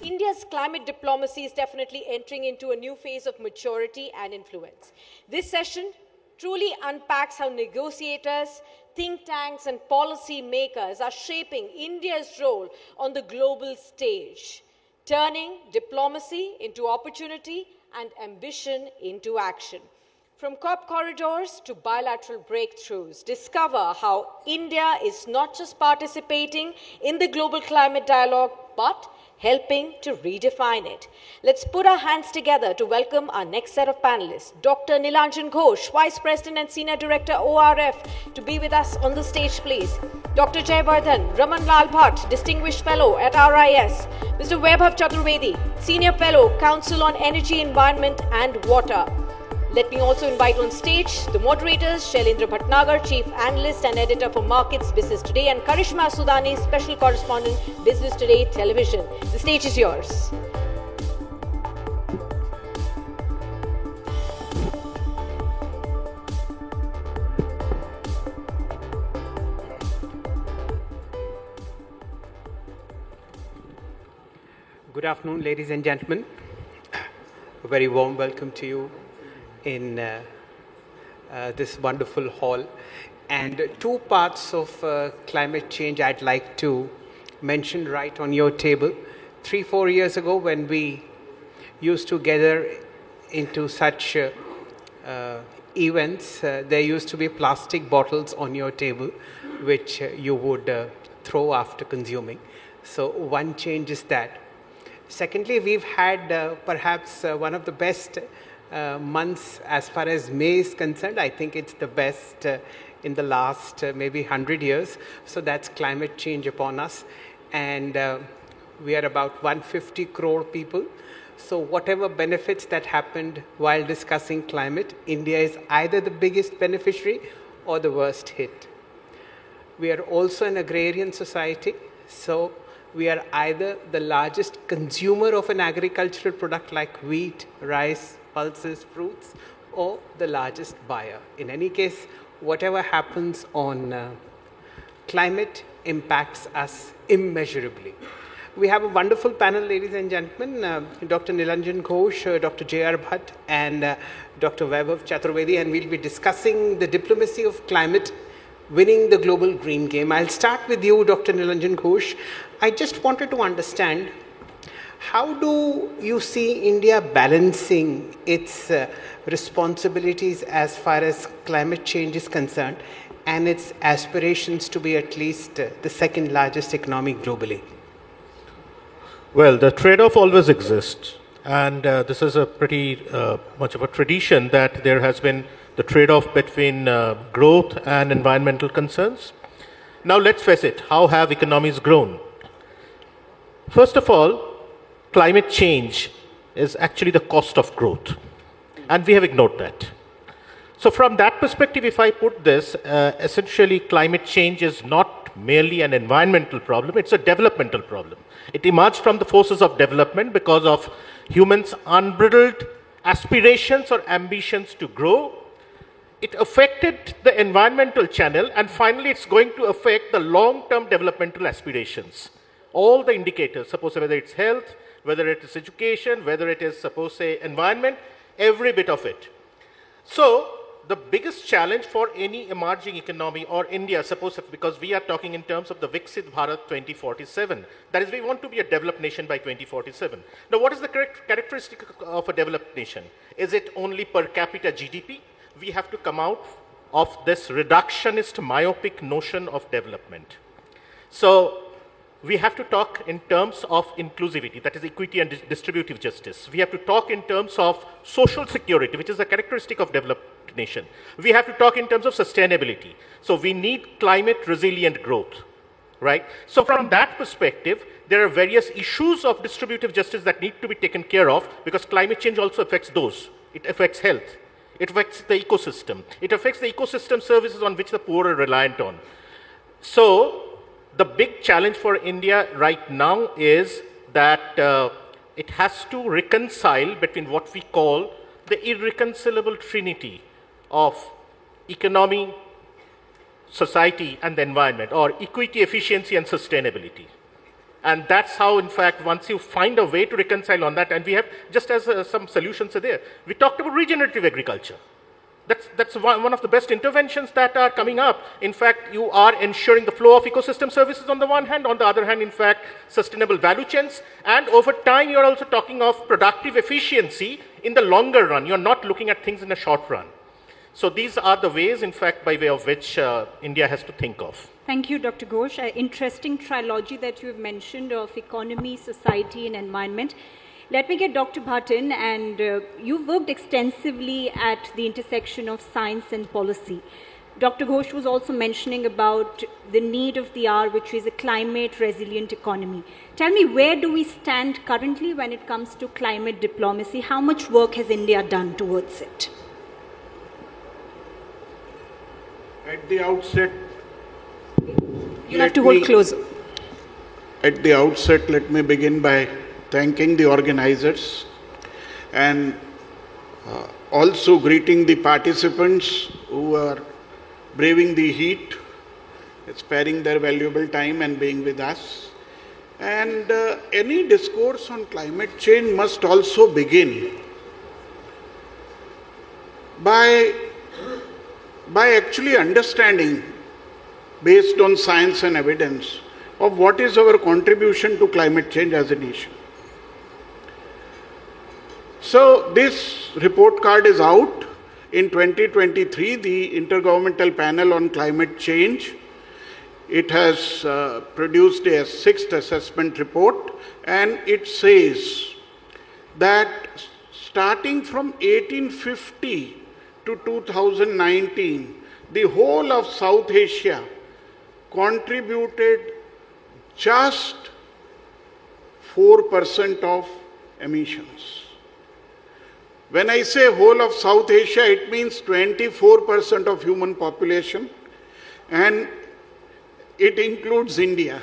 India's climate diplomacy is definitely entering into a new phase of maturity and influence. This session truly unpacks how negotiators, think tanks, and policy makers are shaping India's role on the global stage, turning diplomacy into opportunity and ambition into action. From COP corridors to bilateral breakthroughs, discover how India is not just participating in the global climate dialogue, but helping to redefine it. Let's put our hands together to welcome our next set of panelists. Dr. Nilanjan Ghosh, Vice President and Senior Director, ORF, to be with us on the stage, please. Dr. Jayavardhan, Raman Lal Bhatt, Distinguished Fellow at RIS. Mr. Vaibhav Chaturvedi, Senior Fellow, Council on Energy, Environment and Water. Let me also invite on stage the moderators, Shailendra Bhatnagar, Chief Analyst and Editor for Markets Business Today, and Karishma Sudani, Special Correspondent, Business Today Television. The stage is yours. Good afternoon, ladies and gentlemen. A very warm welcome to you in this wonderful hall. And two parts of climate change I'd like to mention right on your table. 3-4 years ago, when we used to gather into such events, there used to be plastic bottles on your table, which you would throw after consuming. So one change is that. Secondly, we've had perhaps one of the best months as far as May is concerned. I think it's the best in the last maybe 100 years. So that's climate change upon us. And we are about 150 crore people. So whatever benefits that happened while discussing climate, India is either the biggest beneficiary or the worst hit. We are also an agrarian society. So we are either the largest consumer of an agricultural product like wheat, rice, pulses, fruits, or the largest buyer. In any case, whatever happens on climate impacts us immeasurably. We have a wonderful panel, ladies and gentlemen, Dr. Nilanjan Ghosh, Dr. J.R. Bhatt, and Dr. Vaibhav Chaturvedi, and we'll be discussing the diplomacy of climate winning the global green game. I'll start with you, Dr. Nilanjan Ghosh. I just wanted to understand, how do you see India balancing its responsibilities as far as climate change is concerned and its aspirations to be at least the second largest economy globally? Well, the trade-off always exists, and this is a pretty much of a tradition that there has been the trade-off between growth and environmental concerns. Now let's face it, how have economies grown? First of all, climate change is actually the cost of growth, and we have ignored that. So from that perspective, if I put this, essentially climate change is not merely an environmental problem, it's a developmental problem. It emerged from the forces of development because of humans' unbridled aspirations or ambitions to grow. It affected the environmental channel, and finally it's going to affect the long-term developmental aspirations. All the indicators, suppose whether it's health, whether it is education, whether it is, suppose, say, environment, every bit of it. So the biggest challenge for any emerging economy, or India, suppose, because we are talking in terms of the Viksit Bharat 2047, that is, we want to be a developed nation by 2047. Now, what is the characteristic of a developed nation? Is it only per capita GDP? We have to come out of this reductionist, myopic notion of development. So we have to talk in terms of inclusivity, that is equity and distributive justice. We have to talk in terms of social security, which is a characteristic of developed nation. We have to talk in terms of sustainability. So we need climate resilient growth, right? So from that perspective, there are various issues of distributive justice that need to be taken care of, because climate change also affects those. It affects health. It affects the ecosystem. It affects the ecosystem services on which the poor are reliant on. So the big challenge for India right now is that it has to reconcile between what we call the irreconcilable trinity of economy, society, and the environment, or equity, efficiency, and sustainability. And that's how, in fact, once you find a way to reconcile on that, and we have, just as some solutions are there, we talked about regenerative agriculture. That's one of the best interventions that are coming up. In fact, you are ensuring the flow of ecosystem services on the one hand, on the other hand, in fact, sustainable value chains. And over time, you're also talking of productive efficiency in the longer run. You're not looking at things in the short run. So these are the ways, in fact, by way of which India has to think of. Thank you, Dr. Ghosh. Interesting trilogy that you have mentioned of economy, society, and environment. Let me get Dr. Bhatt in, and you've worked extensively at the intersection of science and policy. Dr. Ghosh was also mentioning about the need of the hour, which is a climate-resilient economy. Tell me, where do we stand currently when it comes to climate diplomacy? How much work has India done towards it? At the outset, you'll have to hold closer. At the outset, let me begin by thanking the organizers and also greeting the participants who are braving the heat, sparing their valuable time and being with us. And any discourse on climate change must also begin by actually understanding, based on science and evidence, of what is our contribution to climate change as a nation. So this report card is out. In 2023, the Intergovernmental Panel on Climate Change, it has produced a 6th assessment report, and it says that starting from 1850 to 2019, the whole of South Asia contributed just 4% of emissions. When I say whole of South Asia, it means 24% of human population, and it includes India.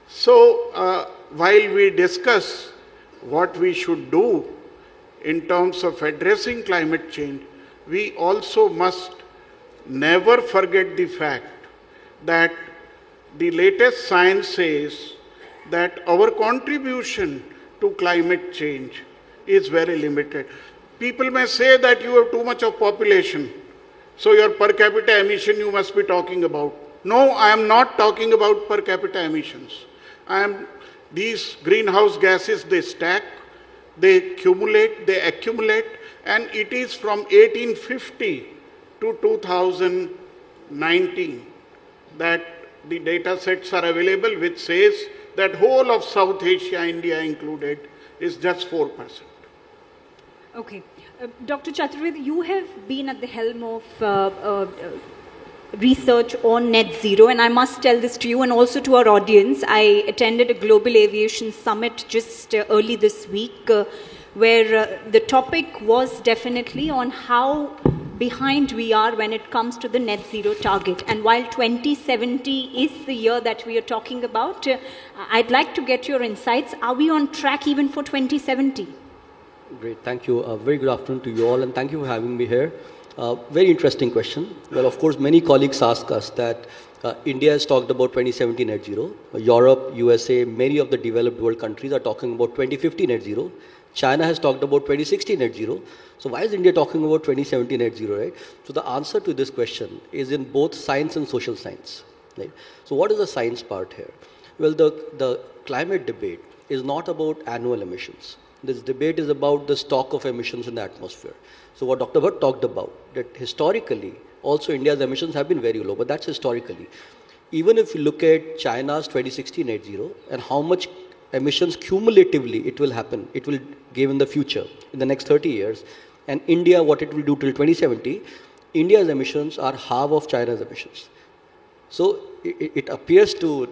So while we discuss what we should do in terms of addressing climate change, we also must never forget the fact that the latest science says that our contribution to climate change is very limited. People may say that you have too much of population, so your per capita emission you must be talking about. No, I am not talking about per capita emissions. These greenhouse gases, they stack, they accumulate, and it is from 1850 to 2019 that the data sets are available, which says that whole of South Asia, India included, is just 4%. Okay. Dr. Chaturvedi, you have been at the helm of research on net zero, and I must tell this to you and also to our audience. I attended a global aviation summit just early this week where the topic was definitely on how behind we are when it comes to the net zero target. And while 2070 is the year that we are talking about, I'd like to get your insights. Are we on track even for 2070? Great, thank you. Very good afternoon to you all, and thank you for having me here. Very interesting question. Well, of course, many colleagues ask us that India has talked about 2070 net zero. Europe, USA, many of the developed world countries are talking about 2050 net zero. China has talked about 2060 net zero. So why is India talking about 2070 net zero, right? So the answer to this question is in both science and social science, right? So what is the science part here? Well, the climate debate is not about annual emissions. This debate is about the stock of emissions in the atmosphere. So what Dr. Bhatt talked about, that historically, also India's emissions have been very low, but that's historically. Even if you look at China's 2060 net zero and how much emissions cumulatively it will happen, it will give in the future, in the next 30 years, and India, what it will do till 2070, India's emissions are half of China's emissions. So it appears to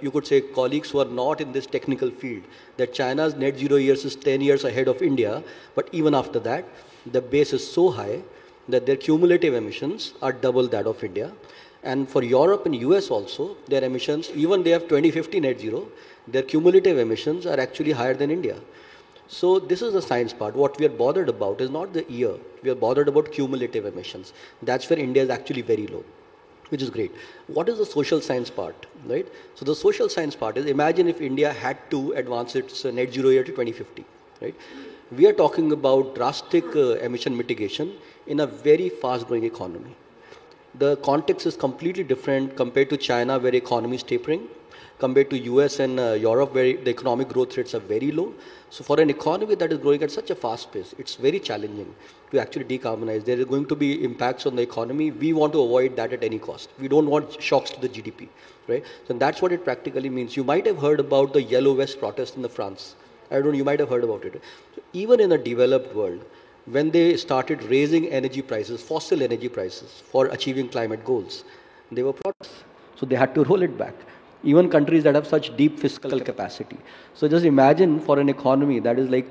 you could say, colleagues who are not in this technical field, that China's net zero years is 10 years ahead of India, but even after that, the base is so high that their cumulative emissions are double that of India. And for Europe and US also, their emissions, even they have 2050 net zero, their cumulative emissions are actually higher than India. So this is the science part. What we are bothered about is not the year. We are bothered about cumulative emissions. That's where India is actually very low. which is great. What is the social science part, right? So the social science part is, imagine if India had to advance its net zero year to 2050, right? We are talking about drastic emission mitigation in a very fast growing economy. The context is completely different compared to China, where economy is tapering, compared to US and Europe, where the economic growth rates are very low. So for an economy that is growing at such a fast pace, it's very challenging to actually decarbonize. There are going to be impacts on the economy. We want to avoid that at any cost. We don't want shocks to the GDP, right? So that's what it practically means. You might have heard about the Yellow Vest protest in the France. I don't know, you might have heard about it. So even in a developed world, when they started raising energy prices, fossil energy prices, for achieving climate goals, they were protests. So they had to roll it back. Even countries that have such deep fiscal capacity. So just imagine for an economy that is like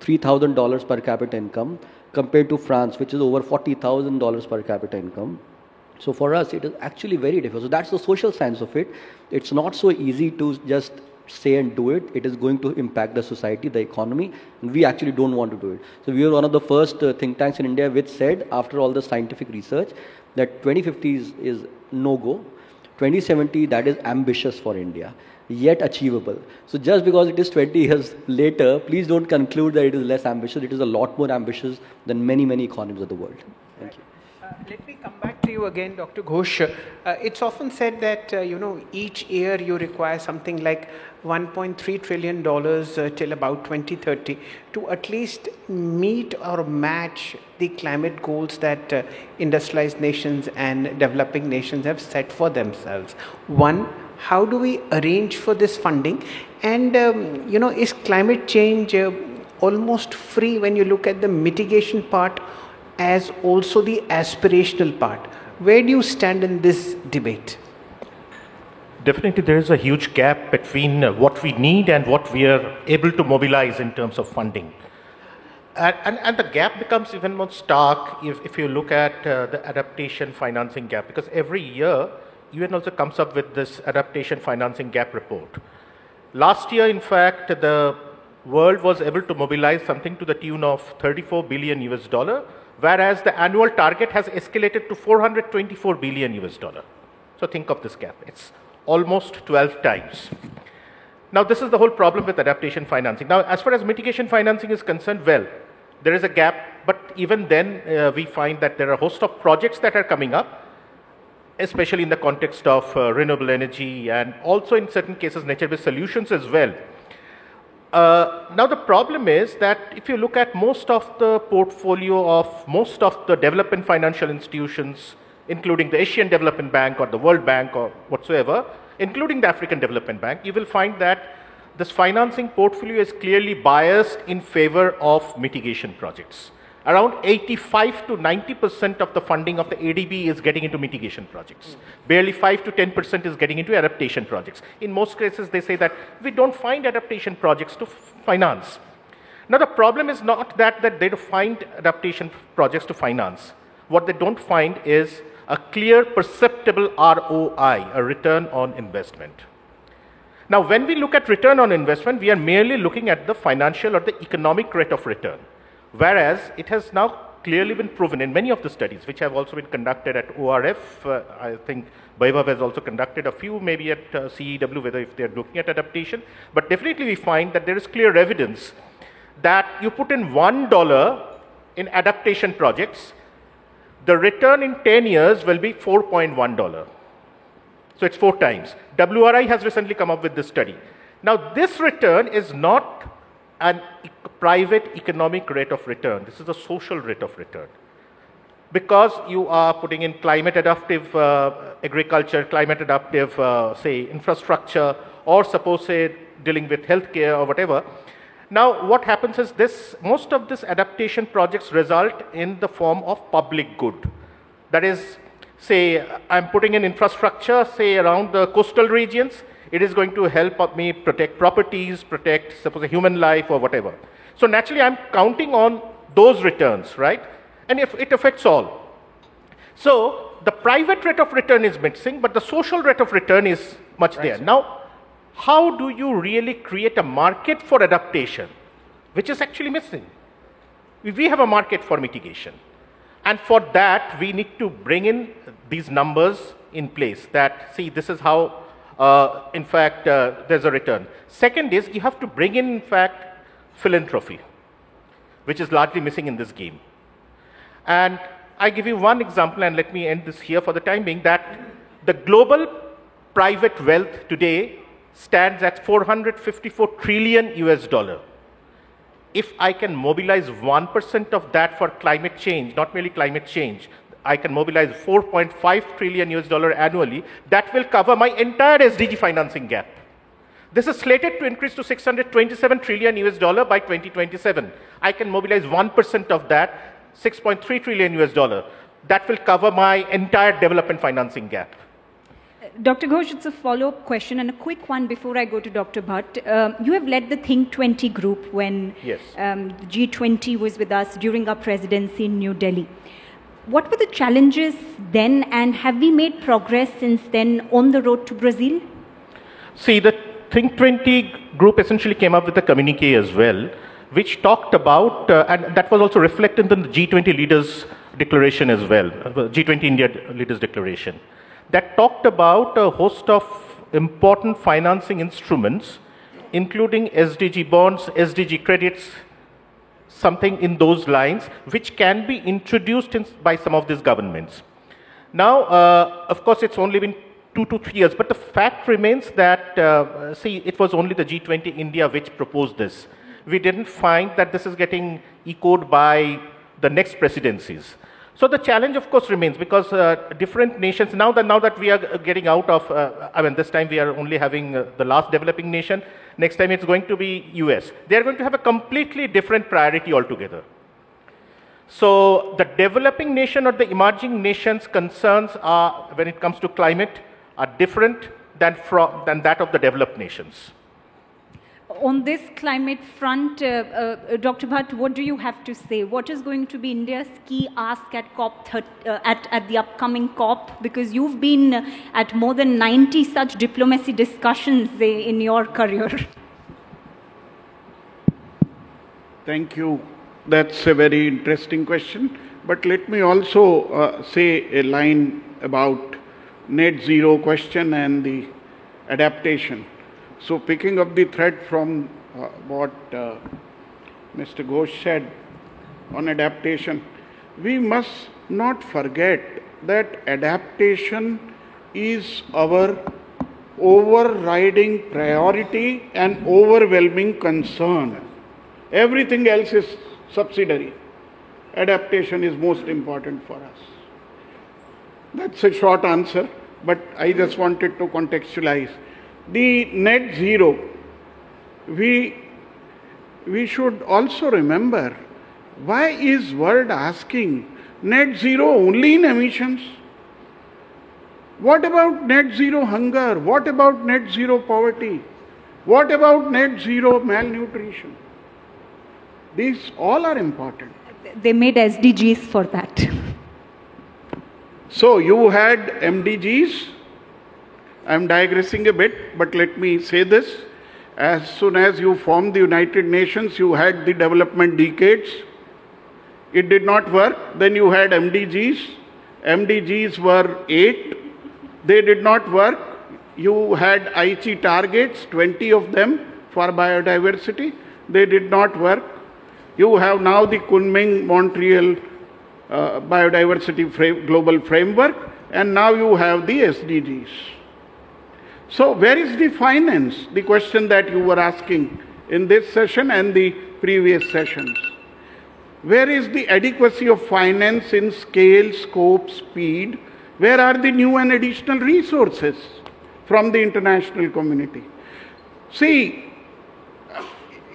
$3,000 per capita income compared to France, which is over $40,000 per capita income. So for us, it is actually very difficult. So that's the social science of it. It's not so easy to just say and do it. It is going to impact the society, the economy, and we actually don't want to do it. So we were one of the first think tanks in India which said, after all the scientific research, that 2050 is no-go. 2070, that is ambitious for India, yet achievable. So just because it is 20 years later, please don't conclude that it is less ambitious. It is a lot more ambitious than many, many economies of the world. Thank you. Let me come back to you again, Dr. Ghosh. It's often said that, each year you require something like $1.3 trillion till about 2030 to at least meet or match the climate goals that industrialized nations and developing nations have set for themselves. One, how do we arrange for this funding? And, is climate change almost free when you look at the mitigation part as also the aspirational part? Where do you stand in this debate? Definitely there is a huge gap between what we need and what we are able to mobilize in terms of funding. And the gap becomes even more stark if you look at the adaptation financing gap, because every year UN also comes up with this adaptation financing gap report. Last year, in fact, the world was able to mobilize something to the tune of 34 billion US dollar, whereas the annual target has escalated to 424 billion US dollar. So think of this gap. It's almost 12 times. Now, this is the whole problem with adaptation financing. Now, as far as mitigation financing is concerned, well, there is a gap, but even then we find that there are a host of projects that are coming up, especially in the context of renewable energy and also in certain cases nature-based solutions as well. Now the problem is that if you look at most of the portfolio of most of the development financial institutions, including the Asian Development Bank or the World Bank or whatsoever, including the African Development Bank, you will find that this financing portfolio is clearly biased in favor of mitigation projects. Around 85 to 90% of the funding of the ADB is getting into mitigation projects. Barely 5 to 10% is getting into adaptation projects. In most cases, they say that we don't find adaptation projects to finance. Now, the problem is not that they don't find adaptation projects to finance. What they don't find is a clear, perceptible ROI, a return on investment. Now, when we look at return on investment, we are merely looking at the financial or the economic rate of return. Whereas it has now clearly been proven in many of the studies, which have also been conducted at ORF, I think Vaibhav has also conducted a few, maybe at CEW, whether if they are looking at adaptation. But definitely we find that there is clear evidence that you put in $1 in adaptation projects, the return in 10 years will be $4.1. So it's 4 times. WRI has recently come up with this study. Now this return is not a private economic rate of return. This is a social rate of return. Because you are putting in climate adaptive agriculture, climate adaptive, say, infrastructure, or suppose, say, dealing with healthcare or whatever. Now, what happens is this, most of these adaptation projects result in the form of public good. That is, say, I'm putting in infrastructure, say, around the coastal regions. It is going to help me protect properties, protect, suppose, a human life or whatever. So naturally, I'm counting on those returns, right? And if it affects all. So the private rate of return is missing, but the social rate of return is much there. Now, how do you really create a market for adaptation, which is actually missing? We have a market for mitigation. And for that, we need to bring in these numbers in place that, see, this is how, in fact, there's a return. Second is you have to bring in fact, philanthropy, which is largely missing in this game. And I give you one example, and let me end this here for the time being, that the global private wealth today stands at 454 trillion US dollar. If I can mobilize 1% of that for climate change, not merely climate change, I can mobilize 4.5 trillion US dollar annually, that will cover my entire SDG financing gap. This is slated to increase to 627 trillion US dollar by 2027. I can mobilize 1% of that, 6.3 trillion US dollar. That will cover my entire development financing gap. Dr. Ghosh, it's a follow-up question and a quick one before I go to Dr. Bhatt. You have led the Think 20 group when yes. The G20 was with us during our presidency in New Delhi. What were the challenges then, and have we made progress since then on the road to Brazil? See, the Think 20 group essentially came up with a communique as well, which talked about, and that was also reflected in the G20 leaders declaration as well, G20 India leaders declaration, that talked about a host of important financing instruments, including SDG bonds, SDG credits, something in those lines, which can be introduced by some of these governments. Now, of course, it's only been 2 to 3 years, but the fact remains that, see, it was only the G20 India which proposed this. We didn't find that this is getting echoed by the next presidencies. So the challenge, of course, remains because different nations, now that we are getting out of, I mean, this time we are only having the last developing nation, next time it's going to be US. They're going to have a completely different priority altogether. So the developing nation or the emerging nations' concerns are, when it comes to climate, are different than that of the developed nations. On this climate front, Dr. Bhatt, what do you have to say? What is going to be India's key ask at at the upcoming COP? Because you've been at more than 90 such diplomacy discussions in your career. Thank you. That's a very interesting question. But let me also say a line about net zero question and the adaptation. So picking up the thread from what Mr. Ghosh said on adaptation, we must not forget that adaptation is our overriding priority and overwhelming concern. Everything else is subsidiary. Adaptation is most important for us. That's a short answer, but I just wanted to contextualize. The net zero, we should also remember, why is world asking net zero only in emissions? What about net zero hunger? What about net zero poverty? What about net zero malnutrition? These all are important. They made SDGs for that. So you had MDGs. I'm digressing a bit, but let me say this. As soon as you formed the United Nations, you had the development decades. It did not work. Then you had MDGs. MDGs were 8. They did not work. You had Aichi targets, 20 of them for biodiversity. They did not work. You have now the Kunming-Montreal biodiversity global framework, and now you have the SDGs. So where is the finance? The question that you were asking in this session and the previous sessions. Where is the adequacy of finance in scale, scope, speed? Where are the new and additional resources from the international community? See,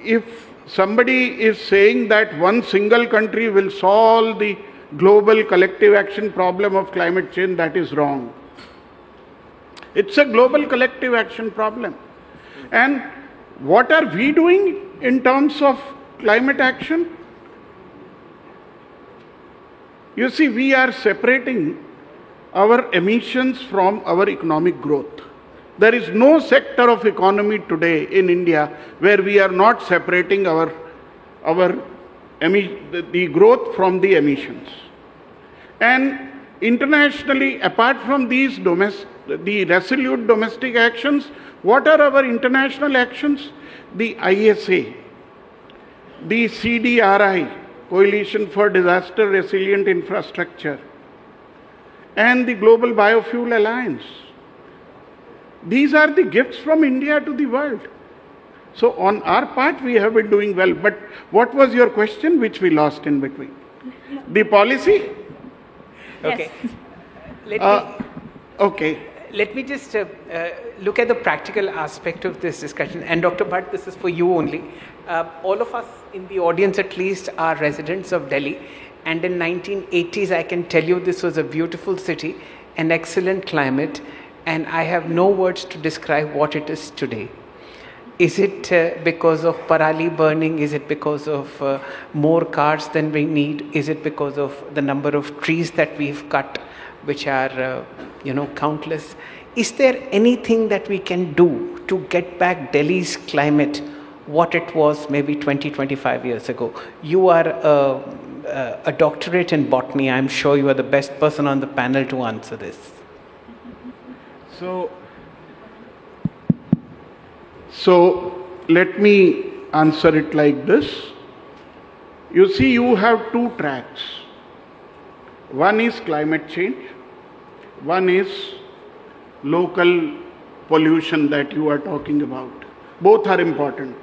if somebody is saying that one single country will solve the global collective action problem of climate change, that is wrong. It's a global collective action problem. And what are we doing in terms of climate action? You see, we are separating our emissions from our economic growth. There is no sector of economy today in India where we are not separating the growth from the emissions. And internationally, apart from these the resolute domestic actions, what are our international actions? The ISA, the CDRI, Coalition for Disaster Resilient Infrastructure, and the Global Biofuel Alliance. These are the gifts from India to the world. So on our part, we have been doing well. But what was your question, which we lost in between? The policy? Okay. Yes. Okay. Let me just look at the practical aspect of this discussion. And Dr. Bhatt, this is for you only. All of us in the audience at least are residents of Delhi. And in 1980s, I can tell you this was a beautiful city, an excellent climate, and I have no words to describe what it is today. Is it because of parali burning? Is it because of more cars than we need? Is it because of the number of trees that we've cut, which are, countless? Is there anything that we can do to get back Delhi's climate what it was maybe 20, 25 years ago? You are a doctorate in botany. I'm sure you are the best person on the panel to answer this. So let me answer it like this. You see, you have two tracks. One is climate change. One is local pollution that you are talking about. Both are important.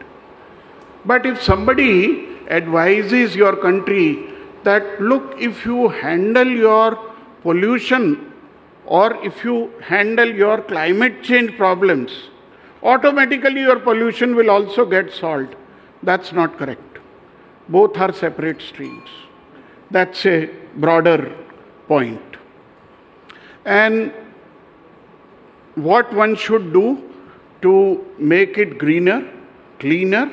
But if somebody advises your country that, look, if you handle your pollution or if you handle your climate change problems, automatically your pollution will also get solved. That's not correct. Both are separate streams. That's a broader point. And what one should do to make it greener, cleaner,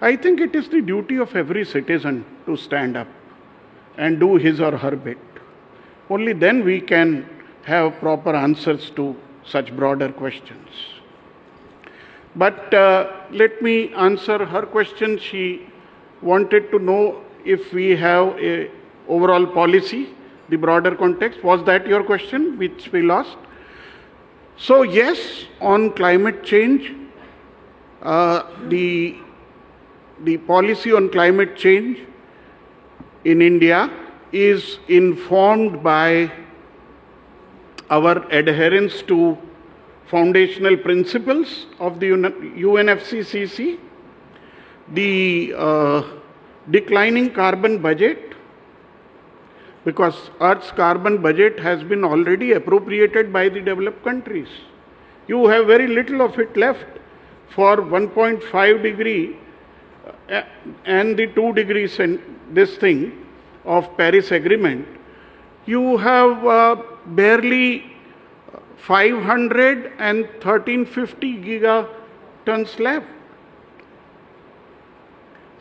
I think it is the duty of every citizen to stand up and do his or her bit. Only then we can have proper answers to such broader questions. But let me answer her question. She wanted to know if we have a overall policy, the broader context. Was that your question, which we lost? So yes, on climate change, the policy on climate change in India is informed by our adherence to foundational principles of the UNFCCC, the declining carbon budget, because Earth's carbon budget has been already appropriated by the developed countries. You have very little of it left for 1.5 degree and the 2 degrees and this thing of Paris Agreement. You have barely 500 and 1350 gigatons left.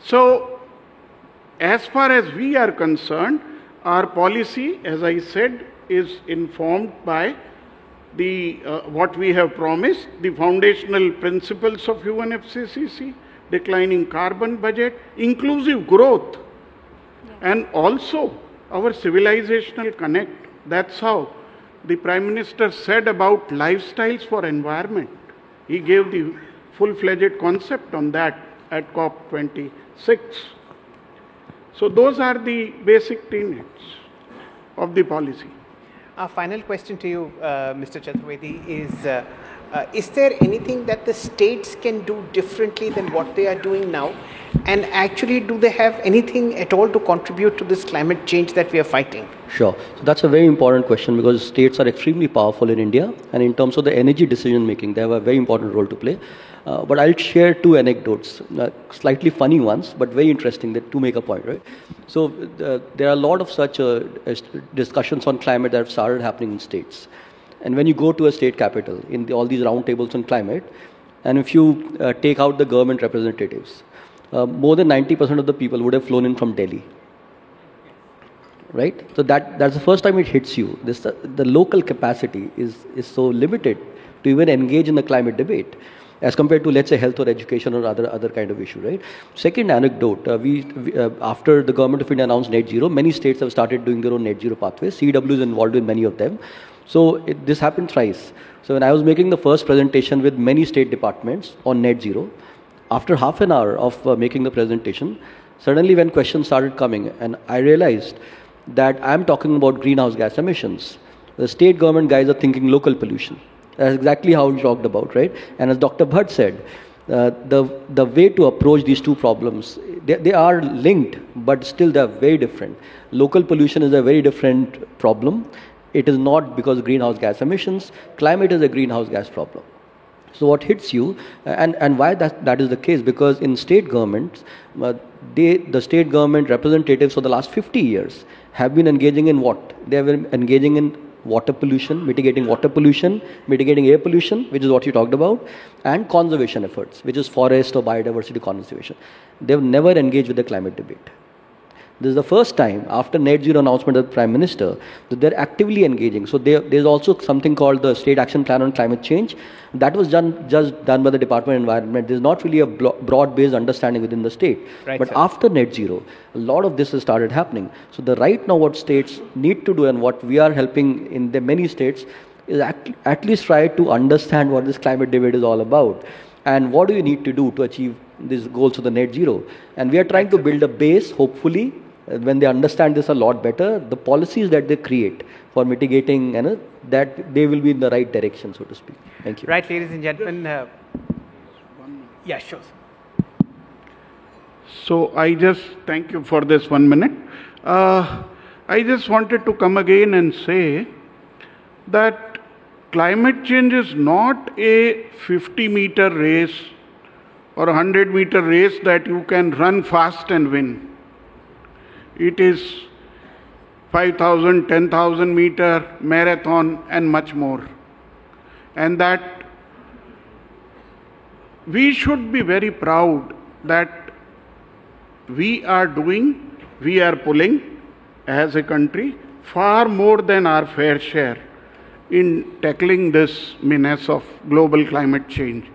So, as far as we are concerned, our policy, as I said, is informed by the what we have promised, the foundational principles of UNFCCC, declining carbon budget, inclusive growth, and also our civilizational connect. That's how the Prime Minister said about lifestyles for environment. He gave the full-fledged concept on that at COP26. So those are the basic tenets of the policy. Our final question to you, Mr. Chaturvedi, is there anything that the states can do differently than what they are doing now? And actually, do they have anything at all to contribute to this climate change that we are fighting? Sure. So that's a very important question because states are extremely powerful in India. And in terms of the energy decision making, they have a very important role to play. But I'll share two anecdotes, slightly funny ones, but very interesting to make a point, right? So there are a lot of such discussions on climate that have started happening in states. And when you go to a state capital, in all these roundtables on climate, and if you take out the government representatives, more than 90% of the people would have flown in from Delhi. Right? So that's the first time it hits you. The local capacity is so limited to even engage in the climate debate. as compared to, let's say, health or education or other kind of issue, right? Second anecdote, after the government of India announced net zero, many states have started doing their own net zero pathways. CW is involved in many of them. So this happened thrice. So when I was making the first presentation with many state departments on net zero, after half an hour of making the presentation, suddenly when questions started coming, and I realized that I'm talking about greenhouse gas emissions. The state government guys are thinking local pollution. That's exactly how we talked about, right? And as Dr. Bhatt said, the way to approach these two problems, they are linked, but still they are very different. Local pollution is a very different problem. It is not because of greenhouse gas emissions. Climate is a greenhouse gas problem. So what hits you, and why that is the case, because in state governments, the state government representatives for the last 50 years have been engaging in what? They have been engaging in water pollution, mitigating air pollution, which is what you talked about, and conservation efforts, which is forest or biodiversity conservation. They have never engaged with the climate debate. This is the first time after net zero announcement of the Prime Minister that they're actively engaging. So there's also something called the State Action Plan on Climate Change. That was just done by the Department of Environment. There's not really a broad-based understanding within the state. Right, but sir, after net zero, a lot of this has started happening. So right now what states need to do, and what we are helping in the many states, is at least try to understand what this climate debate is all about. And what do you need to do to achieve these goals of the net zero? And we are trying to build a base, hopefully, when they understand this a lot better, the policies that they create for mitigating, that they will be in the right direction, so to speak. Thank you. Right, ladies and gentlemen. Yeah, sure. So I just thank you for this 1 minute. I just wanted to come again and say that climate change is not a 50-meter race or a 100-meter race that you can run fast and win. It is 5,000, 10,000 meter marathon and much more. And that we should be very proud that we are pulling as a country far more than our fair share in tackling this menace of global climate change.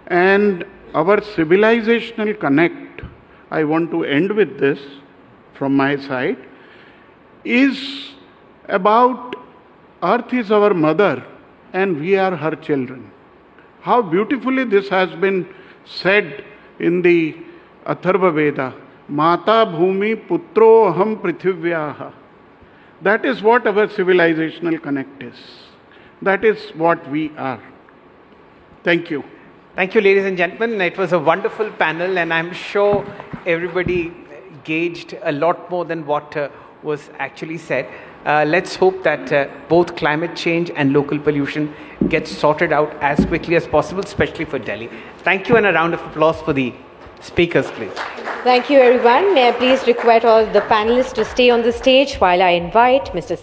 And our civilizational connect, I want to end with this from my side, is about Earth is our mother and we are her children. How beautifully this has been said in the Atharva Veda. Mata Bhumi Putro Aham Prithivyaha. That is what our civilizational connect is. That is what we are. Thank you. Thank you, ladies and gentlemen. It was a wonderful panel, and I'm sure everybody gauged a lot more than what was actually said. Let's hope that both climate change and local pollution gets sorted out as quickly as possible, especially for Delhi. Thank you, and a round of applause for the speakers, please. Thank you, everyone. May I please request all the panelists to stay on the stage while I invite Mr.